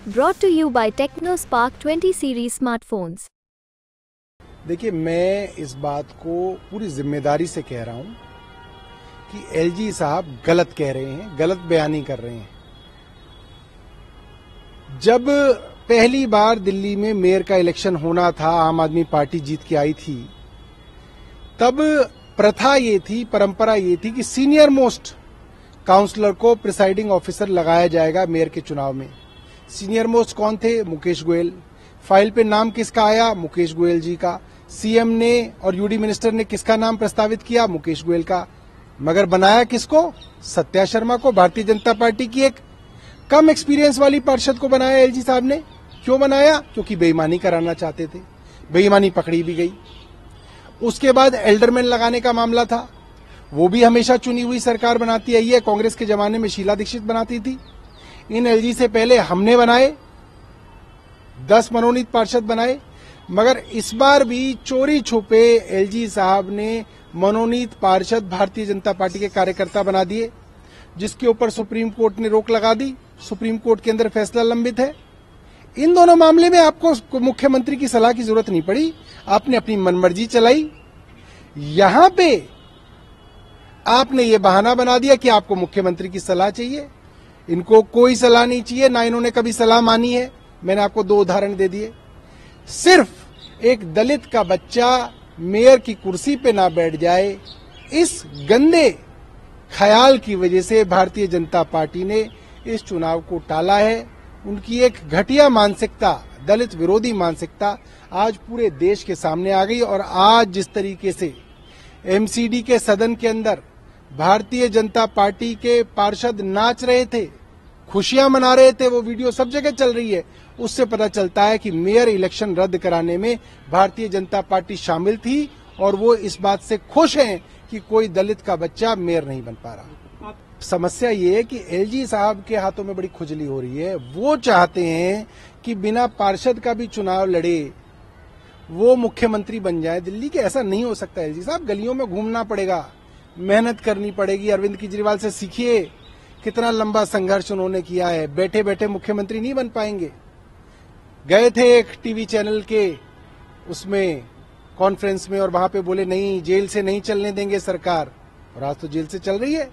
Brought to you by TechnoSpark 20 series smartphones. देखिए, मैं इस बात को पूरी जिम्मेदारी से कह रहा हूं कि एलजी साहब गलत कह रहे हैं, गलत बयानी कर रहे हैं। जब पहली बार दिल्ली में मेयर का इलेक्शन होना था, आम आदमी पार्टी जीत के आई थी, तब प्रथा ये थी, परंपरा ये थी कि सीनियर मोस्ट काउंसलर को प्रिसाइडिंग ऑफिसर लगाया जाएगा मेयर के चुनाव में। सीनियर मोस्ट कौन थे? मुकेश गोयल। फाइल पे नाम किसका आया? मुकेश गोयल जी का। सीएम ने और यूडी मिनिस्टर ने किसका नाम प्रस्तावित किया? मुकेश गोयल का। मगर बनाया किसको? सत्या शर्मा को, भारतीय जनता पार्टी की एक कम एक्सपीरियंस वाली पार्षद को बनाया एलजी साहब ने। क्यों बनाया? क्योंकि बेईमानी कराना चाहते थे। बेईमानी पकड़ी भी गई। उसके बाद एल्डरमैन लगाने का मामला था, वो भी हमेशा चुनी हुई सरकार बनाती आई है। कांग्रेस के जमाने में शीला दीक्षित बनाती थी। इन एलजी से पहले हमने बनाए, 10 मनोनीत पार्षद बनाए। मगर इस बार भी चोरी छुपे एलजी साहब ने मनोनीत पार्षद भारतीय जनता पार्टी के कार्यकर्ता बना दिए, जिसके ऊपर सुप्रीम कोर्ट ने रोक लगा दी। सुप्रीम कोर्ट के अंदर फैसला लंबित है। इन दोनों मामले में आपको मुख्यमंत्री की सलाह की जरूरत नहीं पड़ी, आपने अपनी मनमर्जी चलाई। यहां पे आपने ये बहाना बना दिया कि आपको मुख्यमंत्री की सलाह चाहिए। इनको कोई सलाह नहीं चाहिए, ना इन्होंने कभी सलाह मानी है। मैंने आपको 2 उदाहरण दे दिए। सिर्फ एक दलित का बच्चा मेयर की कुर्सी पे ना बैठ जाए, इस गंदे ख्याल की वजह से भारतीय जनता पार्टी ने इस चुनाव को टाला है। उनकी एक घटिया मानसिकता, दलित विरोधी मानसिकता आज पूरे देश के सामने आ गई। और आज जिस तरीके से एमसीडी के सदन के अंदर भारतीय जनता पार्टी के पार्षद नाच रहे थे, खुशियां मना रहे थे, वो वीडियो सब जगह चल रही है, उससे पता चलता है कि मेयर इलेक्शन रद्द कराने में भारतीय जनता पार्टी शामिल थी और वो इस बात से खुश हैं कि कोई दलित का बच्चा मेयर नहीं बन पा रहा। समस्या ये है कि एलजी साहब के हाथों में बड़ी खुजली हो रही है। वो चाहते हैं कि बिना पार्षद का भी चुनाव लड़े वो मुख्यमंत्री बन जाए दिल्ली के। ऐसा नहीं हो सकता एलजी साहब, गलियों में घूमना पड़ेगा, मेहनत करनी पड़ेगी। अरविंद केजरीवाल से सीखिए, कितना लंबा संघर्ष उन्होंने किया है। बैठे बैठे मुख्यमंत्री नहीं बन पाएंगे। गए थे एक टीवी चैनल के उसमें कॉन्फ्रेंस में और वहां पे बोले नहीं, जेल से नहीं चलने देंगे सरकार। और आज तो जेल से चल रही है।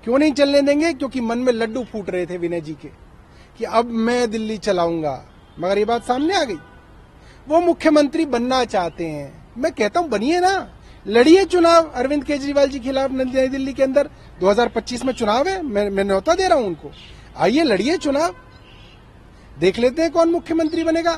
क्यों नहीं चलने देंगे? क्योंकि मन में लड्डू फूट रहे थे विनय जी के कि अब मैं दिल्ली चलाऊंगा। मगर ये बात सामने आ गई। वो मुख्यमंत्री बनना चाहते हैं। मैं कहता हूं बनिए ना, लड़िए चुनाव अरविंद केजरीवाल जी के खिलाफ नई दिल्ली के अंदर। 2025 में चुनाव है, मैं न्योता दे रहा हूं उनको। आइए लड़िए चुनाव, देख लेते हैं कौन मुख्यमंत्री बनेगा।